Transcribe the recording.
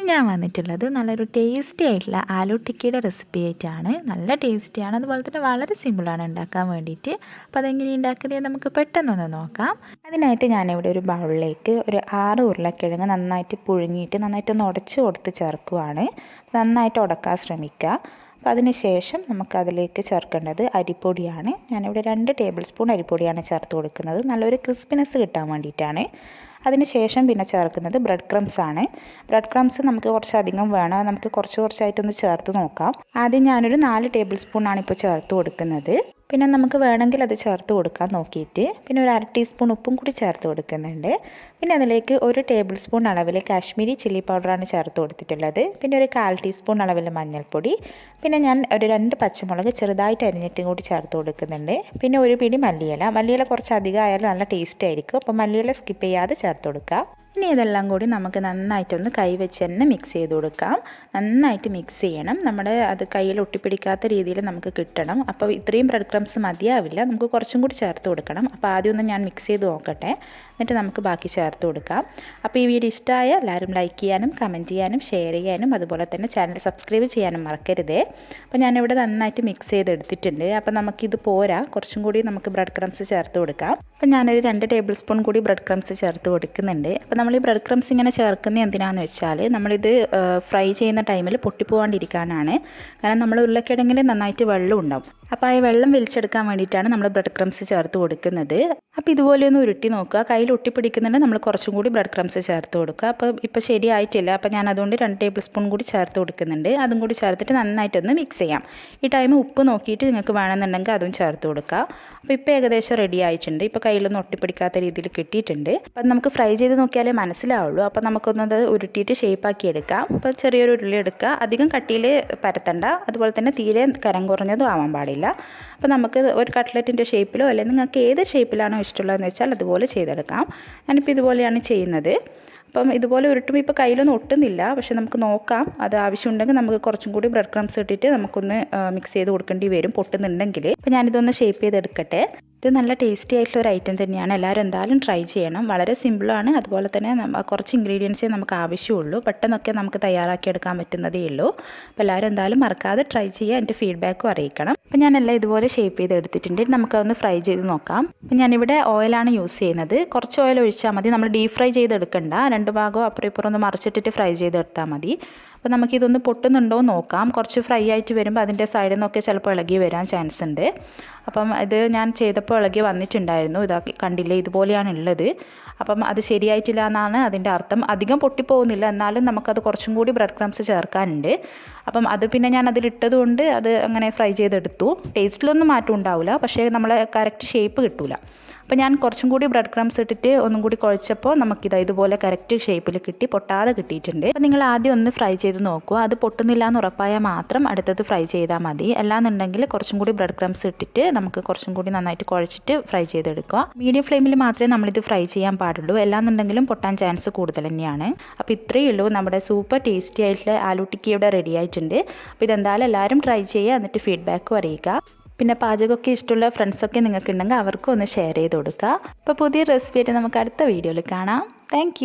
ഞാൻ വന്നിട്ടുള്ളത് നല്ലൊരു ടേസ്റ്റി ആയിട്ടുള്ള ആലു ടിക്കിയുടെ റെസിപ്പി ആയിട്ടാണ്. നല്ല ടേസ്റ്റിയാണ്, അതുപോലെ തന്നെ വളരെ സിമ്പിളാണ് ഉണ്ടാക്കാൻ വേണ്ടിയിട്ട്. അപ്പോൾ അതെങ്ങനെ ഉണ്ടാക്കുന്നത് നമുക്ക് പെട്ടെന്നൊന്ന് നോക്കാം. അതിനായിട്ട് ഞാനിവിടെ ഒരു ബൗളിലേക്ക് ഒരു 6 ഉരുളക്കിഴങ്ങ് നന്നായിട്ട് പുഴുങ്ങിയിട്ട് നന്നായിട്ടൊന്ന് ഉടച്ച് കൊടുത്ത് ചേർക്കുവാണ്. നന്നായിട്ട് ഉടക്കാൻ ശ്രമിക്കുക. അപ്പോൾ അതിന് ശേഷം നമുക്കതിലേക്ക് ചേർക്കേണ്ടത് അരിപ്പൊടിയാണ്. ഞാനിവിടെ 2 ടേബിൾ സ്പൂൺ അരിപ്പൊടിയാണ് ചേർത്ത് കൊടുക്കുന്നത്, നല്ലൊരു ക്രിസ്പിനെസ് കിട്ടാൻ വേണ്ടിയിട്ടാണ്. അതിന് ശേഷം പിന്നെ ചേർക്കുന്നത് ബ്രെഡ് ക്രംസ് ആണ്. ബ്രെഡ് ക്രംസ് നമുക്ക് കുറച്ചധികം വേണം, നമുക്ക് കുറച്ചായിട്ടൊന്ന് ചേർത്ത് നോക്കാം. ആദ്യം ഞാനൊരു 4 ടേബിൾ സ്പൂണാണ് ഇപ്പോൾ ചേർത്ത് കൊടുക്കുന്നത്. പിന്നെ നമുക്ക് വേണമെങ്കിൽ അത് ചേർത്ത് കൊടുക്കാൻ നോക്കിയിട്ട് പിന്നെ ഒരു 1/2 ടീസ്പൂൺ ഉപ്പും കൂടി ചേർത്ത് കൊടുക്കുന്നുണ്ട്. പിന്നെ അതിലേക്ക് 1 ടേബിൾ സ്പൂൺ അളവിൽ കാശ്മീരി ചില്ലി പൗഡറാണ് ചേർത്ത് കൊടുത്തിട്ടുള്ളത്. പിന്നെ ഒരു 1/4 ടീസ്പൂൺ അളവിൽ മഞ്ഞൾപ്പൊടി. പിന്നെ ഞാൻ ഒരു 2 പച്ചമുളക് ചെറുതായിട്ട് അരിഞ്ഞിട്ടും കൂടി ചേർത്ത് കൊടുക്കുന്നുണ്ട്. പിന്നെ ഒരു പിടി മല്ലിയില കുറച്ച് അധികം ആയാലും നല്ല ടേസ്റ്റ് ആയിരിക്കും. അപ്പോൾ മല്ലിയില സ്കിപ്പ് ചെയ്യാതെ ചേർത്ത് കൊടുക്കുക. ഇനി ഇതെല്ലാം കൂടി നമുക്ക് നന്നായിട്ടൊന്ന് കൈ വെച്ച് തന്നെ മിക്സ് ചെയ്ത് കൊടുക്കാം. നന്നായിട്ട് മിക്സ് ചെയ്യണം, നമ്മുടെ അത് കയ്യിൽ ഒട്ടിപ്പിടിക്കാത്ത രീതിയിൽ നമുക്ക് കിട്ടണം. അപ്പോൾ ഇത്രയും ബ്രെഡ് ക്രംസ് മതിയാവില്ല, നമുക്ക് കുറച്ചും കൂടി ചേർത്ത് കൊടുക്കണം. അപ്പോൾ ആദ്യം ഒന്ന് ഞാൻ മിക്സ് ചെയ്ത് നോക്കട്ടെ, എന്നിട്ട് നമുക്ക് ബാക്കി ചേർത്ത് കൊടുക്കാം. അപ്പോൾ ഈ വീഡിയോ ഇഷ്ടമായ എല്ലാവരും ലൈക്ക് ചെയ്യാനും കമൻറ്റ് ചെയ്യാനും ഷെയർ ചെയ്യാനും അതുപോലെ തന്നെ ചാനൽ സബ്സ്ക്രൈബ് ചെയ്യാനും മറക്കരുതേ. അപ്പോൾ ഞാനിവിടെ നന്നായിട്ട് മിക്സ് ചെയ്തെടുത്തിട്ടുണ്ട്. അപ്പോൾ നമുക്കിത് പോരാ, കുറച്ചും കൂടി നമുക്ക് ബ്രെഡ് ക്രംസ് ചേർത്ത് കൊടുക്കാം. അപ്പോൾ ഞാനൊരു 2 ടേബിൾ സ്പൂൺ കൂടി ബ്രെഡ് ക്രംസ് ചേർത്ത് കൊടുക്കുന്നുണ്ട്. അപ്പോൾ നമ്മൾ ഈ ബ്രെഡ് ക്രംസ് ഇങ്ങനെ ചേർക്കുന്നത് എന്തിനാണെന്ന് വെച്ചാൽ നമ്മളിത് ഫ്രൈ ചെയ്യുന്ന ടൈമിൽ പൊട്ടിപ്പോകാണ്ടിരിക്കാനാണ്. കാരണം നമ്മൾ ഉരുളക്കിഴങ്ങിൽ നന്നായിട്ട് വെള്ളം ഉണ്ടാവും. അപ്പോൾ ആ വെള്ളം വലിച്ചെടുക്കാൻ വേണ്ടിയിട്ടാണ് നമ്മൾ ബ്രെഡ് ക്രംസ് ചേർത്ത് കൊടുക്കുന്നത്. അപ്പോൾ ഇതുപോലെ ഒന്ന് ഉരുട്ടി നോക്കുക, കയ്യിൽ ഒട്ടിപ്പിടിക്കുന്നുണ്ട്, നമ്മൾ കുറച്ചും കൂടി ബ്രെഡ് ക്രംസ് ചേർത്ത് കൊടുക്കുക. അപ്പോൾ ഇപ്പോൾ ശരിയായിട്ടില്ല, അപ്പോൾ ഞാൻ അതുകൊണ്ട് 2 ടേബിൾ സ്പൂൺ കൂടി ചേർത്ത് കൊടുക്കുന്നുണ്ട്. അതും കൂടി ചേർത്തിട്ട് നന്നായിട്ടൊന്ന് മിക്സ് ചെയ്യാം. ഈ ടൈം ഉപ്പ് നോക്കിയിട്ട് നിങ്ങൾക്ക് വേണമെന്നുണ്ടെങ്കിൽ അതും ചേർത്ത് കൊടുക്കുക. അപ്പോൾ ഇപ്പോൾ ഏകദേശം റെഡി ആയിട്ടുണ്ട്. ഇപ്പോൾ കയ്യിലൊന്നും ഒട്ടിപ്പിടിക്കാത്ത രീതിയിൽ കിട്ടിയിട്ടുണ്ട്. അപ്പം നമുക്ക് ഫ്രൈ ചെയ്ത് നോക്കിയാലേ മനസ്സിലാവുള്ളൂ. അപ്പോൾ നമുക്കൊന്നത് ഉരുട്ടിയിട്ട് ഷേപ്പാക്കി എടുക്കാം. അപ്പോൾ ചെറിയൊരു ഉരുളി എടുക്കുക, അധികം കട്ടിയിൽ പരത്തണ്ട, അതുപോലെ തന്നെ തീരെ കനം കുറഞ്ഞതും ആവാൻ പാടില്ല. അപ്പോൾ നമുക്ക് ഒരു കട്ട്ലറ്റിൻ്റെ ഷേപ്പിലോ അല്ലെങ്കിൽ നിങ്ങൾക്ക് ഏത് ഷേപ്പിലാണോ ഇഷ്ടമുള്ളതെന്ന് വെച്ചാൽ അതുപോലെ ചെയ്തെടുക്കാം. ഞാനിപ്പോൾ ഇതുപോലെയാണ് ചെയ്യുന്നത്. അപ്പം ഇതുപോലെ ഉരുട്ടുമ്പോൾ ഇപ്പോൾ കയ്യിലൊന്നും ഒട്ടുന്നില്ല, പക്ഷെ നമുക്ക് നോക്കാം. അത് ആവശ്യമുണ്ടെങ്കിൽ നമുക്ക് കുറച്ചും കൂടി ബ്രെഡ് ക്രംസ് ഇട്ടിട്ട് നമുക്കൊന്ന് മിക്സ് ചെയ്ത് കൊടുക്കേണ്ടി വരും പൊട്ടുന്നുണ്ടെങ്കിൽ. അപ്പോൾ ഞാനിതൊന്ന് ഷേപ്പ് ചെയ്തെടുക്കട്ടെ. ഇത് നല്ല ടേസ്റ്റി ആയിട്ടുള്ള ഒരു ഐറ്റം തന്നെയാണ്, എല്ലാവരും എന്തായാലും ട്രൈ ചെയ്യണം. വളരെ സിമ്പിളാണ്, അതുപോലെ തന്നെ കുറച്ച് ഇൻഗ്രീഡിയൻസേ നമുക്ക് ആവശ്യമുള്ളൂ. പെട്ടെന്നൊക്കെ നമുക്ക് തയ്യാറാക്കിയെടുക്കാൻ പറ്റുന്നതേ ഉള്ളൂ. അപ്പോൾ എല്ലാവരും എന്തായാലും മറക്കാതെ ട്രൈ ചെയ്യുക, എൻ്റെ ഫീഡ്ബാക്കും അറിയിക്കണം. അപ്പോൾ ഞാനെല്ലാം ഇതുപോലെ ഷേപ്പ് ചെയ്തെടുത്തിട്ടുണ്ട്. നമുക്കതൊന്ന് ഫ്രൈ ചെയ്ത് നോക്കാം. അപ്പോൾ ഞാനിവിടെ ഓയിലാണ് യൂസ് ചെയ്യുന്നത്. കുറച്ച് ഓയിൽ ഒഴിച്ചാൽ മതി, നമ്മൾ ഡീപ് ഫ്രൈ ചെയ്തെടുക്കണ്ട. 2 ഭാഗവും അപ്പുറം ഇപ്പുറം ഒന്ന് മറിച്ചിട്ടിട്ട് ഫ്രൈ ചെയ്തെടുത്താൽ മതി. അപ്പോൾ നമുക്കിതൊന്ന് പൊട്ടുന്നുണ്ടോ എന്ന് നോക്കാം. കുറച്ച് ഫ്രൈ ആയിട്ട് വരുമ്പോൾ അതിൻ്റെ സൈഡിൽ നിന്നൊക്കെ ചിലപ്പോൾ ഇളകി വരാൻ ചാൻസ് ഉണ്ട്. അപ്പം ഇത് ഞാൻ ചെയ്തപ്പോൾ ഇളകി വന്നിട്ടുണ്ടായിരുന്നു. ഇതാക്കി കണ്ടില്ലേ, ഇതുപോലെയാണ് ഉള്ളത്. അപ്പം അത് ശരിയായിട്ടില്ല എന്നാണ് അതിൻ്റെ അർത്ഥം. അധികം പൊട്ടിപ്പോകുന്നില്ല, എന്നാലും നമുക്കത് കുറച്ചും കൂടി ബ്രെഡ് ക്രംസ് ചേർക്കാനുണ്ട്. അപ്പം അത് പിന്നെ ഞാൻ അതിലിട്ടത് കൊണ്ട് അത് അങ്ങനെ ഫ്രൈ ചെയ്തെടുത്തു. ടേസ്റ്റിലൊന്നും മാറ്റം ഉണ്ടാവില്ല, പക്ഷേ നമ്മളെ കറക്റ്റ് ഷേപ്പ് കിട്ടില്ല. അപ്പോൾ ഞാൻ കുറച്ചും കൂടി ബ്രെഡ് ക്രംസ് ഇട്ടിട്ട് ഒന്നും കൂടി കുഴച്ചപ്പോൾ നമുക്കിത് ഇതുപോലെ കറക്റ്റ് ഷേപ്പിൽ കിട്ടി, പൊട്ടാതെ കിട്ടിയിട്ടുണ്ട്. അപ്പോൾ നിങ്ങൾ ആദ്യം ഒന്ന് ഫ്രൈ ചെയ്ത് നോക്കുക. അത് പൊട്ടുന്നില്ല എന്ന് ഉറപ്പായാൽ മാത്രം അടുത്തത് ഫ്രൈ ചെയ്താൽ മതി. അല്ലാന്നുണ്ടെങ്കിൽ കുറച്ചും കൂടി ബ്രെഡ് ക്രംസ് ഇട്ടിട്ട് നമുക്ക് കുറച്ചും കൂടി നന്നായിട്ട് കുഴച്ചിട്ട് ഫ്രൈ ചെയ്തെടുക്കുക. മീഡിയം ഫ്ലെയിമിൽ മാത്രമേ നമ്മളിത് ഫ്രൈ ചെയ്യാൻ പാടുള്ളൂ, അല്ലാന്നുണ്ടെങ്കിലും പൊട്ടാൻ ചാൻസ് കൂടുതൽ തന്നെയാണ്. അപ്പോൾ ഇത്രയേ ഉള്ളൂ, നമ്മുടെ സൂപ്പർ ടേസ്റ്റി ആയിട്ടുള്ള ആലു ടിക്കി ഇവിടെ റെഡി ആയിട്ടുണ്ട്. അപ്പോൾ ഇതെന്തായാലും എല്ലാവരും ട്രൈ ചെയ്യുക, എന്നിട്ട് ഫീഡ്ബാക്കും അറിയിക്കുക. പിന്നെ പാചകമൊക്കെ ഇഷ്ടമുള്ള ഫ്രണ്ട്സൊക്കെ നിങ്ങൾക്ക് ഉണ്ടെങ്കിൽ അവർക്കും ഒന്ന് ഷെയർ ചെയ്ത് കൊടുക്കുക. അപ്പോൾ പുതിയ റെസിപ്പി ആയിട്ട് നമുക്ക് അടുത്ത വീഡിയോയിൽ കാണാം. താങ്ക്